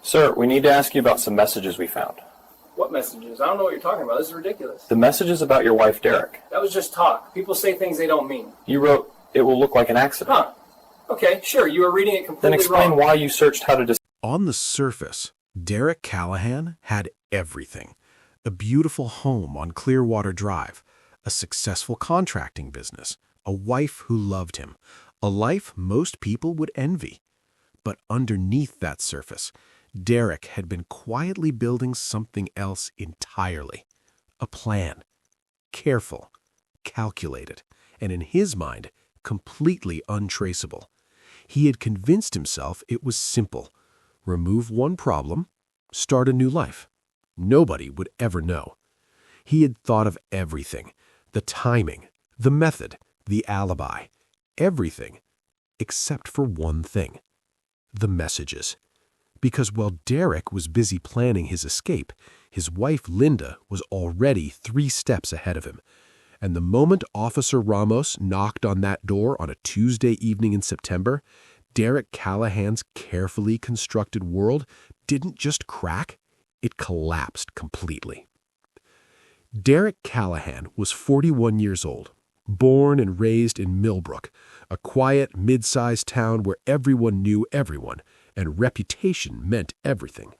Sir, we need to ask you about some messages we found. What messages? I don't know what you're talking about. This is ridiculous. The messages about your wife, Derek. That was just talk. People say things they don't mean. You wrote, "It will look like an accident." Huh. Okay, sure. You were reading it completely Then explain wrong. why you searched how to On the surface, Derek Callahan had everything. A beautiful home on Clearwater Drive, a successful contracting business, a wife who loved him, a life most people would envy. But underneath that surface, Derek had been quietly building something else entirely. A plan. Careful, calculated, and in his mind, completely untraceable. He had convinced himself it was simple. Remove one problem, start a new life. Nobody would ever know. He had thought of everything, the timing, the method, the alibi, everything, except for one thing, the messages. Because while Derek was busy planning his escape, his wife Linda was already 3 steps ahead of him. And the moment Officer Ramos knocked on that door on a Tuesday evening in September, Derek Callahan's carefully constructed world didn't just crack, it collapsed completely. Derek Callahan was 41 years old, born and raised in Millbrook, a quiet, mid-sized town where everyone knew everyone, and reputation meant everything.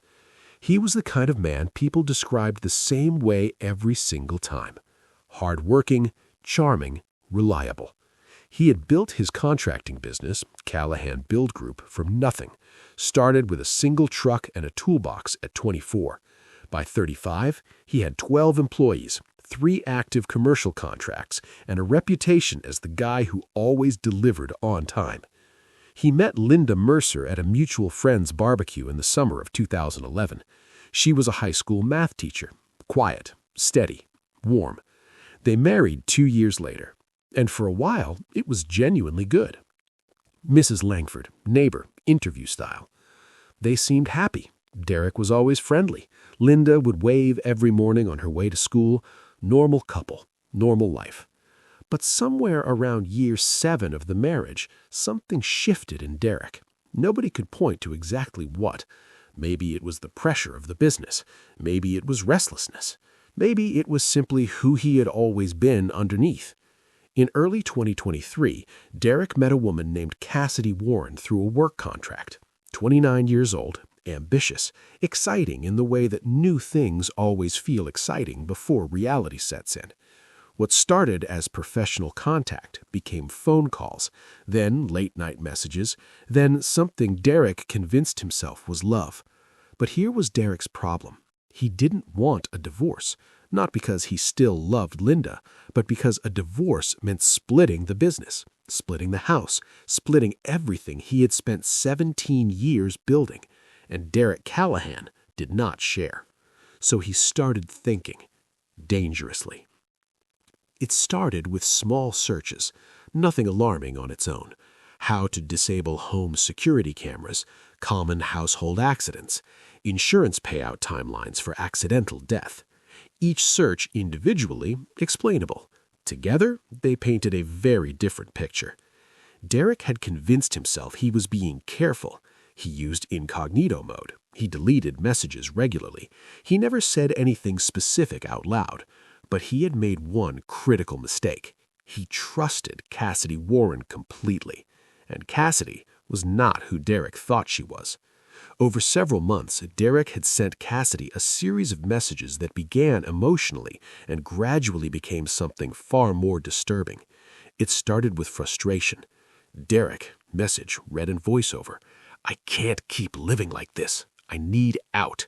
He was the kind of man people described the same way every single time. Hard-working, charming, reliable. He had built his contracting business, Callahan Build Group, from nothing. Started with a single truck and a toolbox at 24. By 35, he had 12 employees, 3 active commercial contracts, and a reputation as the guy who always delivered on time. He met Linda Mercer at a mutual friend's barbecue in the summer of 2011. She was a high school math teacher, quiet, steady, warm. They married 2 years later, and for a while it was genuinely good. Mrs. Langford, neighbor, interview style. They seemed happy. Derek was always friendly. Linda would wave every morning on her way to school. Normal couple, normal life. But somewhere around year 7 of the marriage, something shifted in Derek. Nobody could point to exactly what. Maybe it was the pressure of the business. Maybe it was restlessness. Maybe it was simply who he had always been underneath. In early 2023, Derek met a woman named Cassidy Warren through a work contract. 29 years old, ambitious, exciting in the way that new things always feel exciting before reality sets in. What started as professional contact became phone calls, then late-night messages, then something Derek convinced himself was love. But here was Derek's problem. He didn't want a divorce, not because he still loved Linda, but because a divorce meant splitting the business, splitting the house, splitting everything he had spent 17 years building. And Derek Callahan did not share. So he started thinking, dangerously. It started with small searches, nothing alarming on its own. How to disable home security cameras, common household accidents, insurance payout timelines for accidental death. Each search individually explainable. Together, they painted a very different picture. Derek had convinced himself he was being careful. He used incognito mode. He deleted messages regularly. He never said anything specific out loud. But he had made one critical mistake. He trusted Cassidy Warren completely. And Cassidy was not who Derek thought she was. Over several months, Derek had sent Cassidy a series of messages that began emotionally and gradually became something far more disturbing. It started with frustration. Derek, message read in voiceover. "I can't keep living like this. I need out."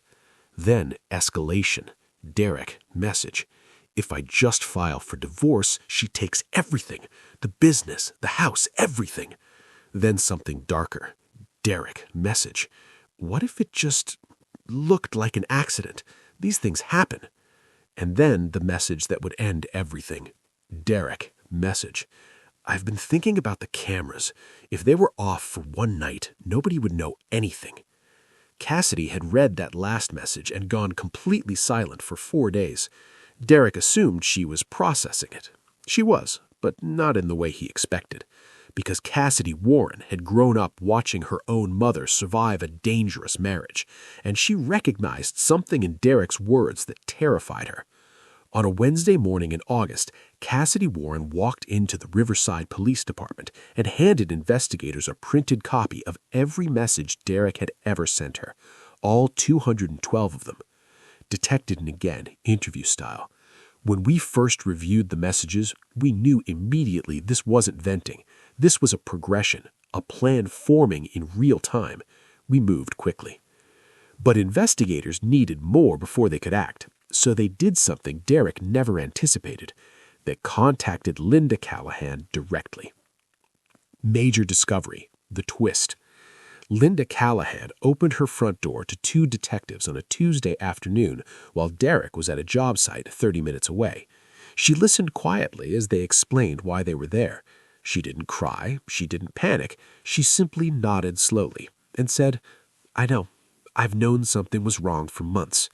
Then escalation. Derek, message. "If I just file for divorce, she takes everything. The business, the house, everything." Then something darker. Derek, message. "What if it just looked like an accident? These things happen." And then the message that would end everything. Derek, message. "I've been thinking about the cameras. If they were off for one night, nobody would know anything." Cassidy had read that last message and gone completely silent for 4 days. Derek assumed she was processing it. She was, but not in the way he expected, because Cassidy Warren had grown up watching her own mother survive a dangerous marriage, and she recognized something in Derek's words that terrified her. On a Wednesday morning in August, Cassidy Warren walked into the Riverside Police Department and handed investigators a printed copy of every message Derek had ever sent her, all 212 of them. Detected and again, interview style. When we first reviewed the messages, we knew immediately this wasn't venting. This was a progression, a plan forming in real time. We moved quickly. But investigators needed more before they could act, so they did something Derek never anticipated. They contacted Linda Callahan directly. Major discovery, the twist. Linda Callahan opened her front door to two detectives on a Tuesday afternoon while Derek was at a job site 30 minutes away. She listened quietly as they explained why they were there. She didn't cry, she didn't panic, she simply nodded slowly and said, "I know. I've known something was wrong for months."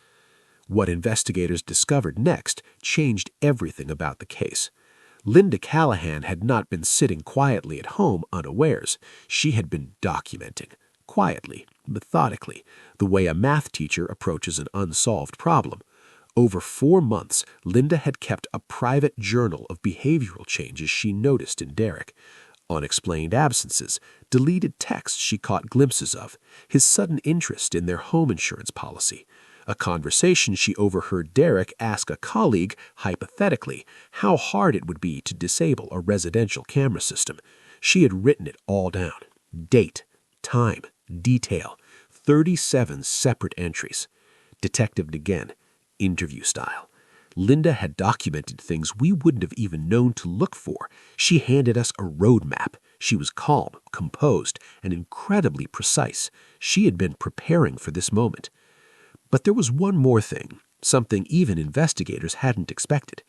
What investigators discovered next changed everything about the case. Linda Callahan had not been sitting quietly at home unawares. She had been documenting, quietly, methodically, the way a math teacher approaches an unsolved problem. Over 4 months, Linda had kept a private journal of behavioral changes she noticed in Derek. Unexplained absences, deleted texts she caught glimpses of, his sudden interest in their home insurance policy. A conversation she overheard Derek ask a colleague, hypothetically, how hard it would be to disable a residential camera system. She had written it all down. Date, time, detail, 37 separate entries. Detective again, interview style. Linda had documented things we wouldn't have even known to look for. She handed us a roadmap. She was calm, composed, and incredibly precise. She had been preparing for this moment. But there was one more thing, something even investigators hadn't expected.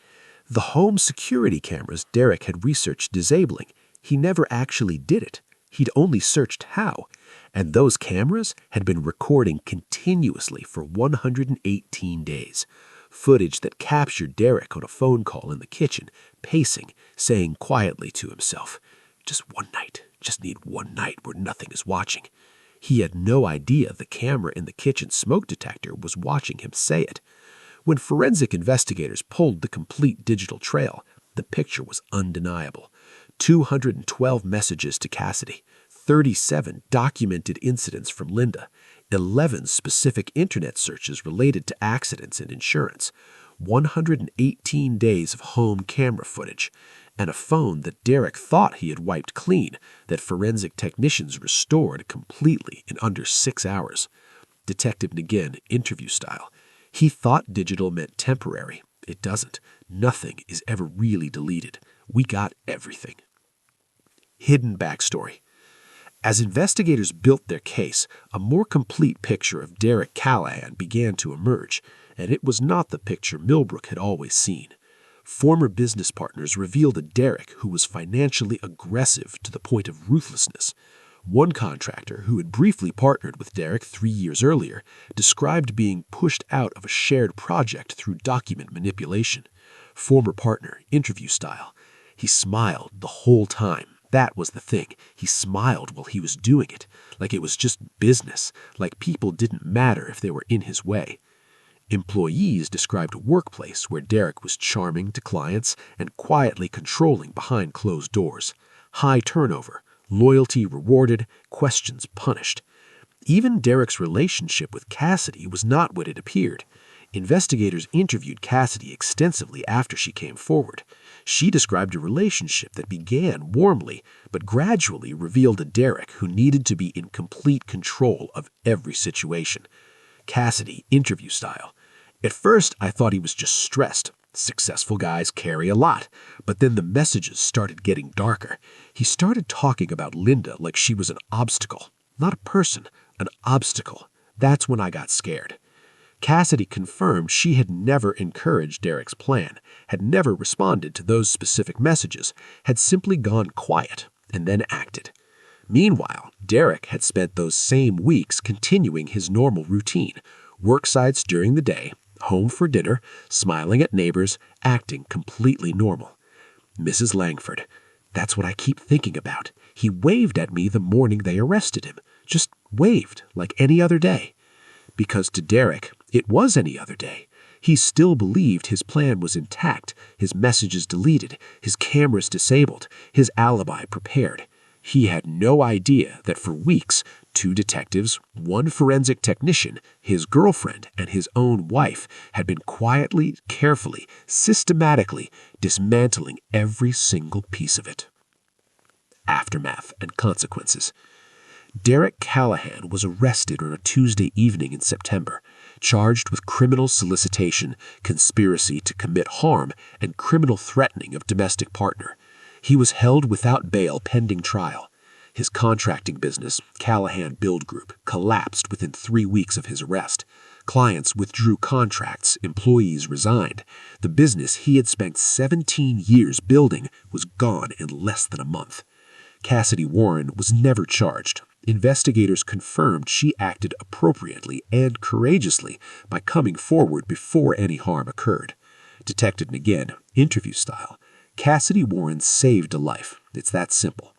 The home security cameras Derek had researched disabling, he never actually did it. He'd only searched how. And those cameras had been recording continuously for 118 days. Footage that captured Derek on a phone call in the kitchen, pacing, saying quietly to himself, "Just one night, just need one night where nothing is watching." He had no idea the camera in the kitchen smoke detector was watching him say it. When forensic investigators pulled the complete digital trail, the picture was undeniable. 212 messages to Cassidy, 37 documented incidents from Linda, 11 specific internet searches related to accidents and insurance, 118 days of home camera footage, and a phone that Derek thought he had wiped clean, that forensic technicians restored completely in under 6 hours. Detective again, interview style. He thought digital meant temporary. It doesn't. Nothing is ever really deleted. We got everything. Hidden backstory. As investigators built their case, a more complete picture of Derek Callahan began to emerge, and it was not the picture Millbrook had always seen. Former business partners revealed a Derek who was financially aggressive to the point of ruthlessness. One contractor, who had briefly partnered with Derek 3 years earlier, described being pushed out of a shared project through document manipulation. Former partner, interview style. He smiled the whole time. That was the thing. He smiled while he was doing it, like it was just business, like people didn't matter if they were in his way. Employees described a workplace where Derek was charming to clients and quietly controlling behind closed doors. High turnover, loyalty rewarded, questions punished. Even Derek's relationship with Cassidy was not what it appeared. Investigators interviewed Cassidy extensively after she came forward. She described a relationship that began warmly, but gradually revealed a Derek who needed to be in complete control of every situation. Cassidy, interview style. At first, I thought he was just stressed. Successful guys carry a lot. But then the messages started getting darker. He started talking about Linda like she was an obstacle. Not a person, an obstacle. That's when I got scared. Cassidy confirmed she had never encouraged Derek's plan, had never responded to those specific messages, had simply gone quiet and then acted. Meanwhile, Derek had spent those same weeks continuing his normal routine, work sites during the day, home for dinner, smiling at neighbors, acting completely normal. Mrs. Langford. That's what I keep thinking about. He waved at me the morning they arrested him. Just waved, like any other day. Because to Derek, it was any other day. He still believed his plan was intact, his messages deleted, his cameras disabled, his alibi prepared. He had no idea that for weeks, 2 detectives, 1 forensic technician, his girlfriend, and his own wife had been quietly, carefully, systematically dismantling every single piece of it. Aftermath and consequences. Derek Callahan was arrested on a Tuesday evening in September, charged with criminal solicitation, conspiracy to commit harm, and criminal threatening of domestic partner. He was held without bail pending trial. His contracting business, Callahan Build Group, collapsed within 3 weeks of his arrest. Clients withdrew contracts, employees resigned. The business he had spent 17 years building was gone in less than a month. Cassidy Warren was never charged. Investigators confirmed she acted appropriately and courageously by coming forward before any harm occurred. Detective again, interview style. Cassidy Warren saved a life. It's that simple.